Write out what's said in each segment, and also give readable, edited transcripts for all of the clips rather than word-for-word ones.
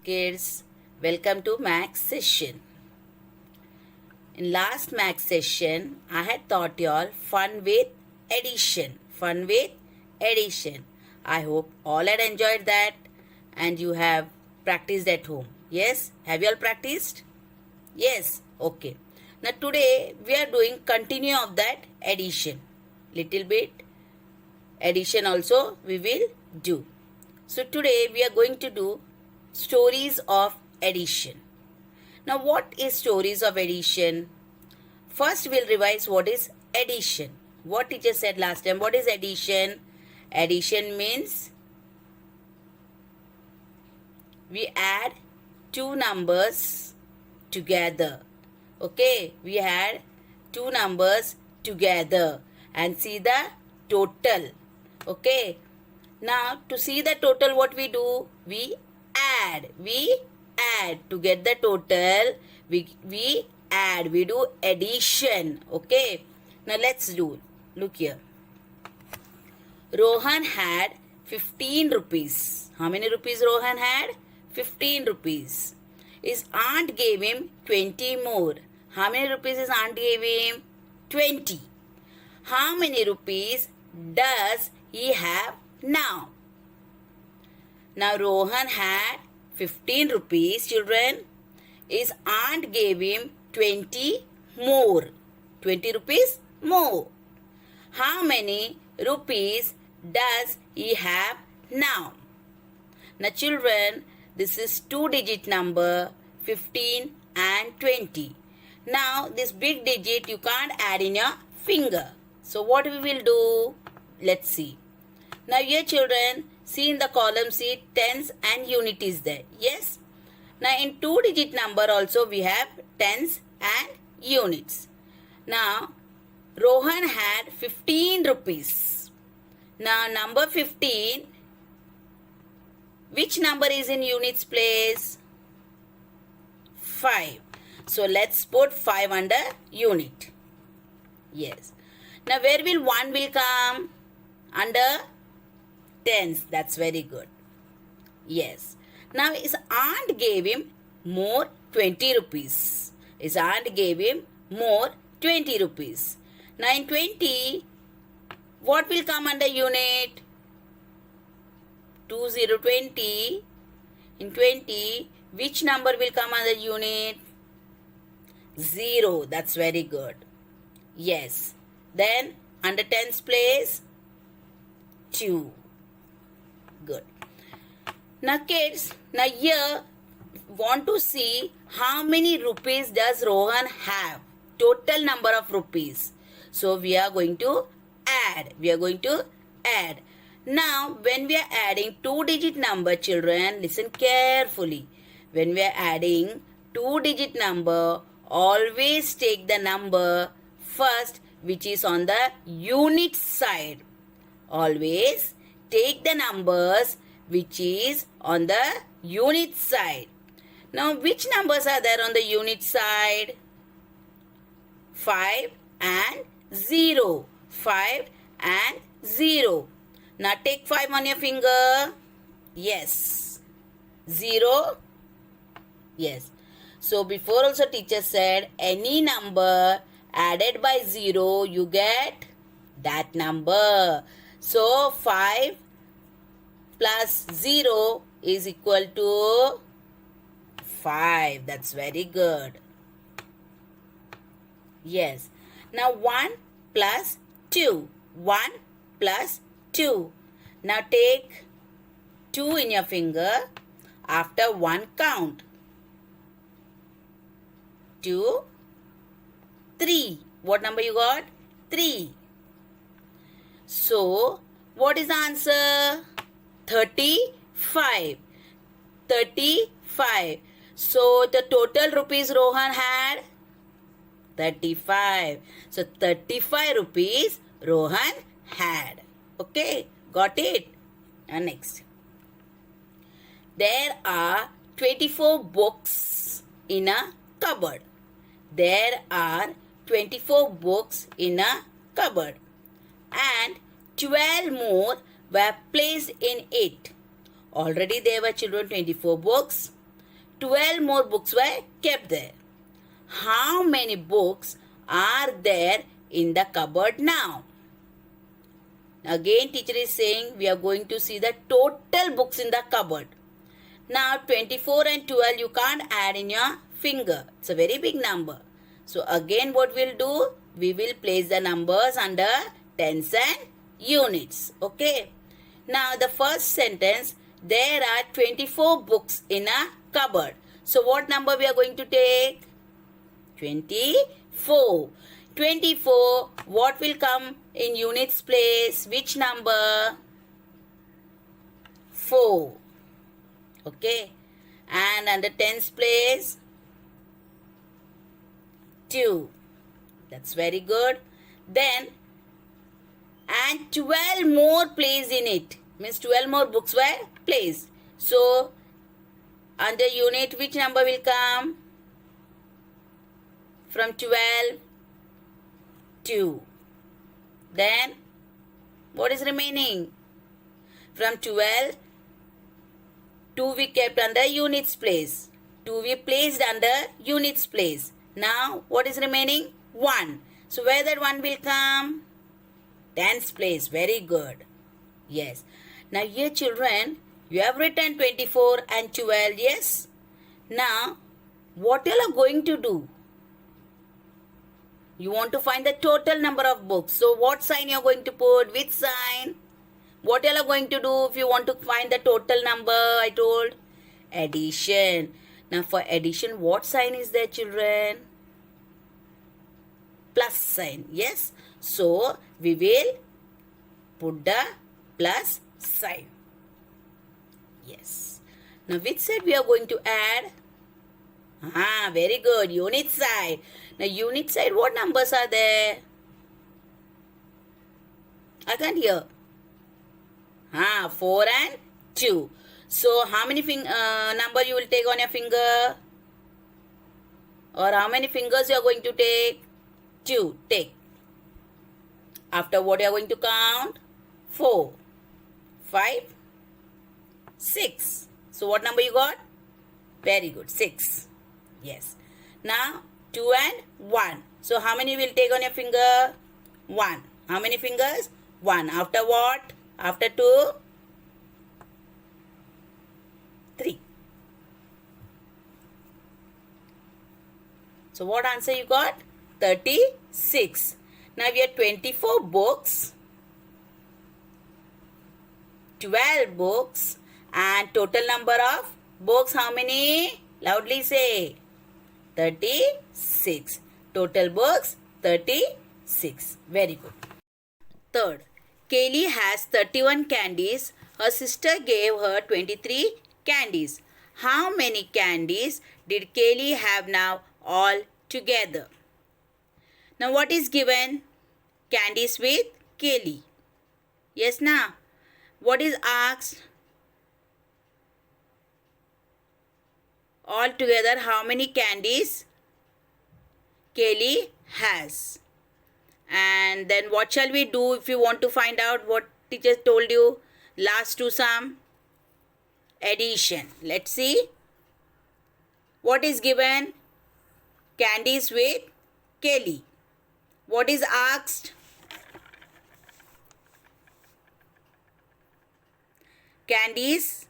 Kids, welcome to max session. In last max session, I had taught you all fun with addition. Fun with addition. I hope all had enjoyed that and you have practiced at home. Yes? Have you all practiced? Yes? Okay. Now today we are doing continue of that addition. Little bit addition also we will do. So today we are going to do stories of addition. Now what is stories of addition? First we'll revise what is addition. What teacher said last time. What is addition? Addition means we add two numbers together. Okay, we add two numbers together and see the total. Okay, now to see the total what we do? We add to get the total. We add, we do addition. Okay, now let's do. Look here. Rohan had 15 rupees. How many rupees Rohan had? 15 rupees. His aunt gave him 20 more. How many rupees his aunt gave him? 20. How many rupees does he have now? Now Rohan had 15 rupees, children. His aunt gave him 20 more. 20 rupees more. How many rupees does he have now? Now children, this is two-digit number 15 and 20. Now this big digit you can't add in your finger. So what we will do? Let's see. Now here children, see in the column, see tens and unit is there. Yes. Now in two-digit number also we have tens and units. Now Rohan had 15 rupees. Now number 15, which number is in units place? 5. So let's put 5 under unit. Yes. Now where will 1 will come? Under tens. That's very good. Yes. Now his aunt gave him more 20 rupees. His aunt gave him more 20 rupees. Now in 20, what will come under unit? 20. In 20, which number will come under unit? 0. That's very good. Yes. Then under tens place, 2. Good. Now kids, now here want to see how many rupees does Rohan have. Total number of rupees. So we are going to add. Now when we are adding two-digit number, children, listen carefully. When we are adding two-digit number, always take the number first which is on the unit side. Always take the numbers which is on the unit side. Now which numbers are there on the unit side? 5 and 0. 5 and 0. Now take 5 on your finger. Yes. 0. Yes. So before also teacher said any number added by 0 you get that number. So 5 plus 0 is equal to 5. That's very good. Yes. Now 1 plus 2. 1 plus 2. Now take 2 in your finger. After 1 count. 2, 3. What number you got? 3. So, what is the answer? 35. 35. So, the total rupees Rohan had? 35. So, 35 rupees Rohan had. Okay, got it? And next. There are 24 books in a cupboard. There are 24 books in a cupboard. And 12 more were placed in it. Already there were children 24 books. 12 more books were kept there. How many books are there in the cupboard now? Again teacher is saying we are going to see the total books in the cupboard. Now 24 and 12 you can't add in your finger. It's a very big number. So again what we'll do? We will place the numbers under tens and units. Okay. Now the first sentence, there are 24 books in a cupboard. So what number we are going to take? 24. 24, what will come in units place? Which number? 4. Okay. And under tens place? 2. That's very good. Then, and 12 more placed in it. Means 12 more books were placed. So, under unit, which number will come? From 12, 2. Then, what is remaining? From 12, 2 we kept under units place. 2 we placed under units place. Now, what is remaining? 1. So, where that 1 will come? Tens place. Very good. Yes. Now, here children, you have written 24 and 12. Yes. Now, what you are going to do? You want to find the total number of books. So, what sign you are going to put? Which sign? What you are going to do if you want to find the total number? I told. Addition. Now, for addition, what sign is there, children? Plus sign. Yes. So, we will put the plus sign. Yes. Now, which side we are going to add? Very good. Unit side. Now, unit side, what numbers are there? I can't hear. 4 and 2. So, how many number you will take on your finger? Or how many fingers you are going to take? 2. Take. After what you are going to count? 4, 5, 6. So, what number you got? Very good. 6. Yes. Now, 2 and 1. So, how many will take on your finger? 1. How many fingers? 1. After what? After 2? 3. So, what answer you got? 36. Now, we have 24 books, 12 books, and total number of books, how many? Loudly say. 36. Total books, 36. Very good. Third, Kaylee has 31 candies. Her sister gave her 23 candies. How many candies did Kaylee have now all together? Now, what is given? Candies with Kaylee. Yes, na? What is asked? All together, how many candies Kaylee has? And then what shall we do if you want to find out what teacher told you? Last two sum. Addition. Let's see. What is given? Candies with Kaylee. What is asked? Candies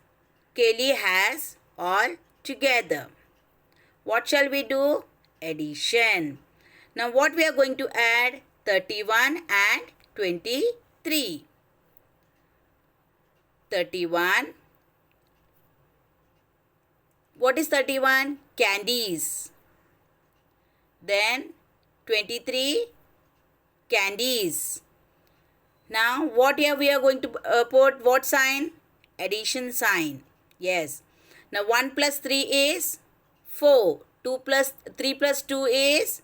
Kaylee has all together. What shall we do? Addition. Now what we are going to add? 31 and 23. 31. What is 31? Candies. Then 23 candies. Now what here we are going to put? What sign? Addition sign. Yes. Now 1 plus 3 is 4. 3 plus 2 is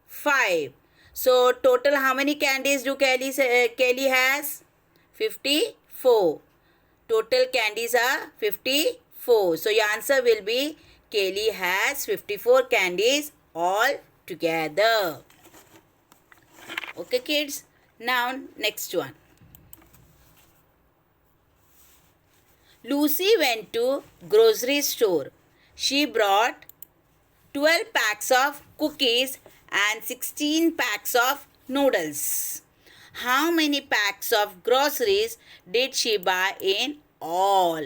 5. So total how many candies do Kaylee has? 54. Total candies are 54. So your answer will be Kaylee has 54 candies all together. Okay kids. Now next one. Lucy went to grocery store. She brought 12 packs of cookies and 16 packs of noodles. How many packs of groceries did she buy in all?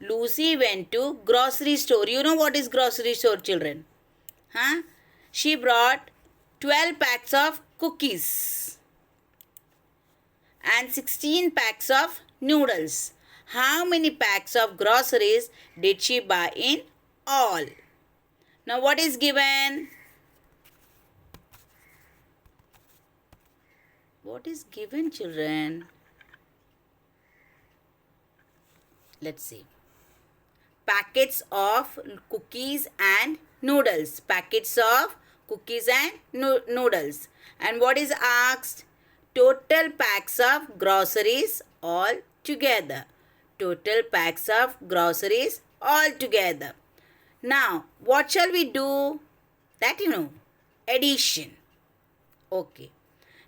Lucy went to grocery store. You know what is grocery store, children? Huh? She brought 12 packs of cookies and 16 packs of noodles. How many packs of groceries did she buy in all? Now what is given? What is given, children? Let's see. Packets of cookies and noodles. Packets of cookies and noodles. And what is asked? Total packs of groceries all together. Total packs of groceries all together. Now, what shall we do? That you know. Addition. Okay.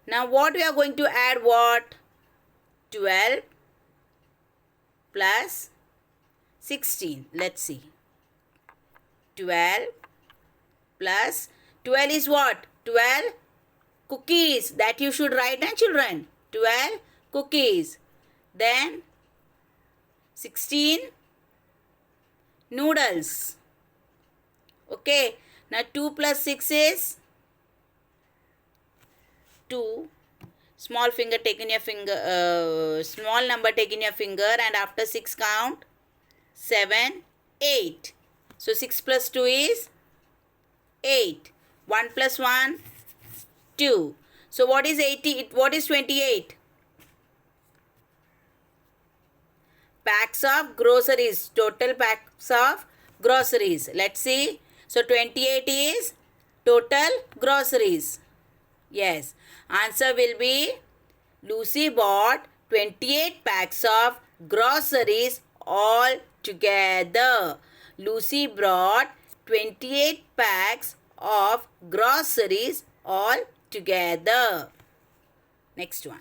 Now, what we are going to add what? 12 plus 16. Let's see. 12 plus 12 is what? 12 cookies. That you should write, na children? 12 cookies. Then 16 noodles. Okay. Now 2 plus 6 is 2. Small finger take in your finger, small number take in your finger, and after 6 count 7, 8. So 6 plus 2 is 8. 1 plus 1, 2. So what is 80? What is 28? Packs of groceries. Total packs of groceries. Let's see. So 28 is total groceries. Yes. Answer will be Lucy bought 28 packs of groceries all together. Lucy brought 28 packs of groceries all together. Next one.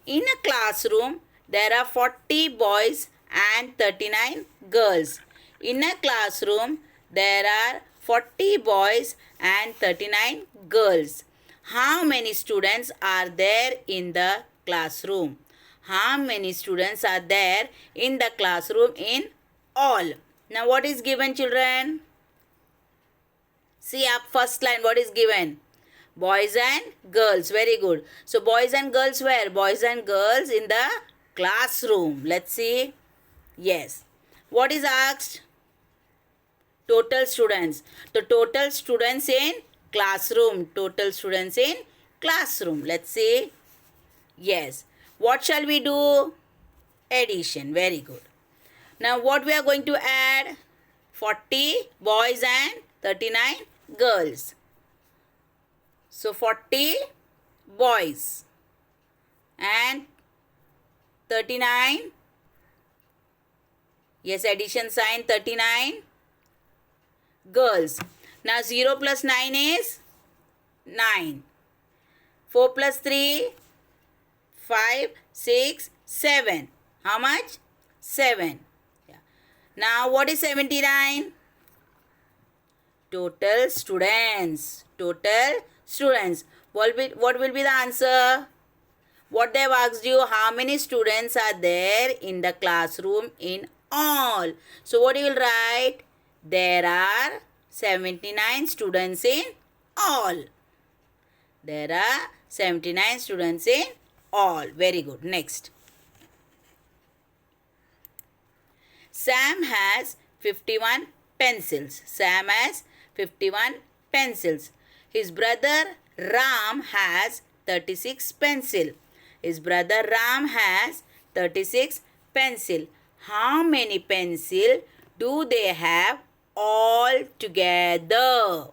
In a classroom, there are 40 boys and 39 girls. In a classroom, there are 40 boys and 39 girls. How many students are there in the classroom? How many students are there in the classroom in all? Now what is given, children? See up first line, what is given? Boys and girls. Very good. So boys and girls where? Boys and girls in the classroom. Let's see. Yes. What is asked? Total students. The total students in classroom. Total students in classroom. Let's see. Yes. What shall we do? Addition. Very good. Now what we are going to add? 40 boys and 39 girls. So 40 boys and 39. Yes, addition sign 39 girls. Now 0 plus 9 is 9. 4 plus 3, 5, 6, 7. How much? 7. Yeah. Now what is 79? Total students. Total students. What will be the answer? What they have asked you, how many students are there in the classroom in all? So what you will write? There are 79 students in all. There are 79 students in all. Very good. Next. Sam has 51 pencils. Sam has 51 pencils. His brother Ram has 36 pencils. His brother Ram has 36 pencils. How many pencils do they have all together?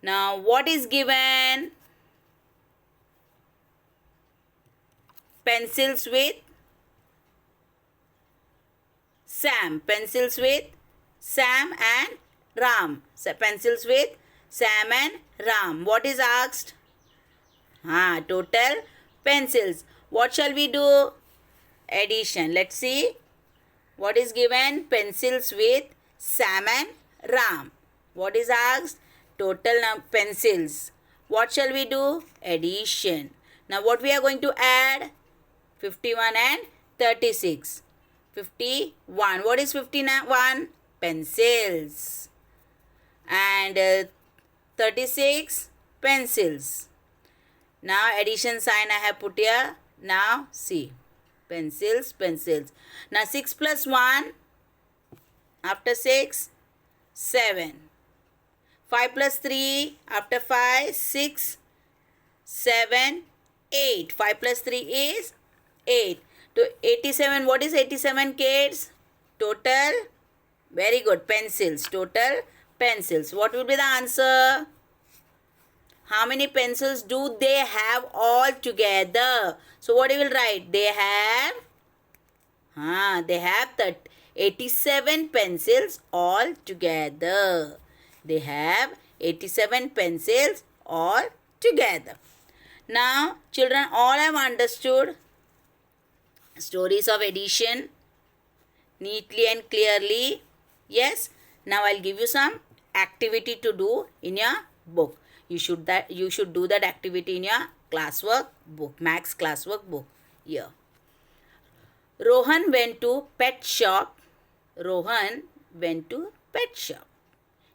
Now what is given? Pencils with Sam. Pencils with Sam and Ram. So pencils with Sam and Ram. What is asked? Total pencils. What shall we do? Addition. Let's see. What is given? Pencils with Sam and Ram. What is asked? Total pencils. What shall we do? Addition. Now what we are going to add? 51 and 36. 51. What is 51? Pencils. And 36 pencils. Now addition sign I have put here. Now see. Pencils, pencils. Now 6 plus 1. After 6, 7. 5 plus 3. After 5, 6, 7, 8. 5 plus 3 is 8. To 87, what is 87 kids? Total, very good, pencils. Total pencils. What will be the answer? How many pencils do they have all together? So what you will write? They have 87 pencils all together. They have 87 pencils all together. Now children, all have understood stories of addition neatly and clearly. Yes. Now I'll give you some activity to do in your book. You should do that activity in your classwork book, max classwork book. Here. Rohan went to pet shop. Rohan went to pet shop.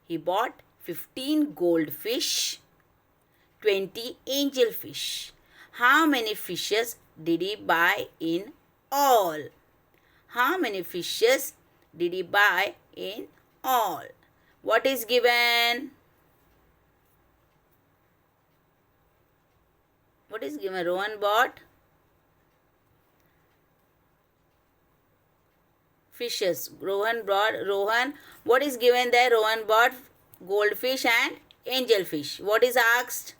He bought 15 goldfish, 20 angelfish. How many fishes did he buy in all? How many fishes did he buy in all? What is given? What is given? Rohan bought fishes. What is given there? Rohan bought goldfish and angelfish. What is asked?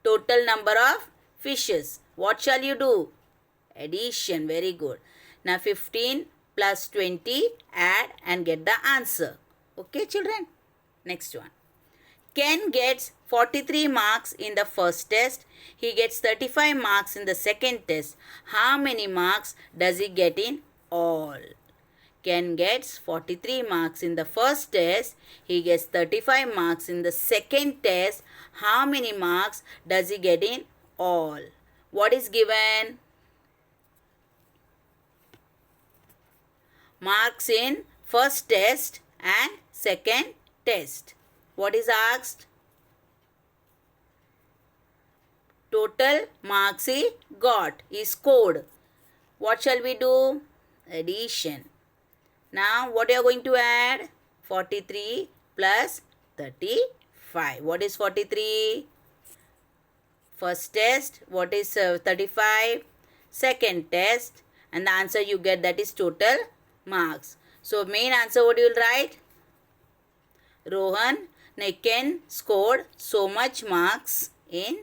Total number of fishes. What shall you do? Addition. Very good. Now 15 plus 20, add and get the answer. Okay children. Next one. Ken gets 43 marks in the first test. He gets 35 marks in the second test. How many marks does he get in all? Ken gets 43 marks in the first test. He gets 35 marks in the second test. How many marks does he get in all? What is given? Marks in first test and second test. What is asked? Total marks he got, he scored. What shall we do? Addition. Now what you are going to add? 43 plus 35. What is 43? First test. What is 35? Second test. And the answer you get, that is total marks. So main answer what you will write? Rohan, Ken scored so much marks in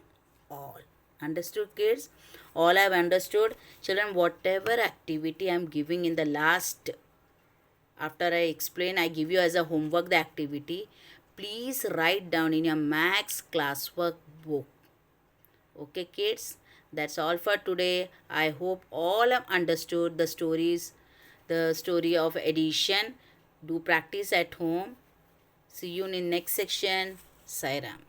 all. Understood kids? All have understood. Children, whatever activity I am giving in the last, after I explain, I give you as a homework the activity. Please write down in your max classwork book. Okay kids? That's all for today. I hope all have understood the stories, the story of addition. Do practice at home. See you in next section. Sai Ram.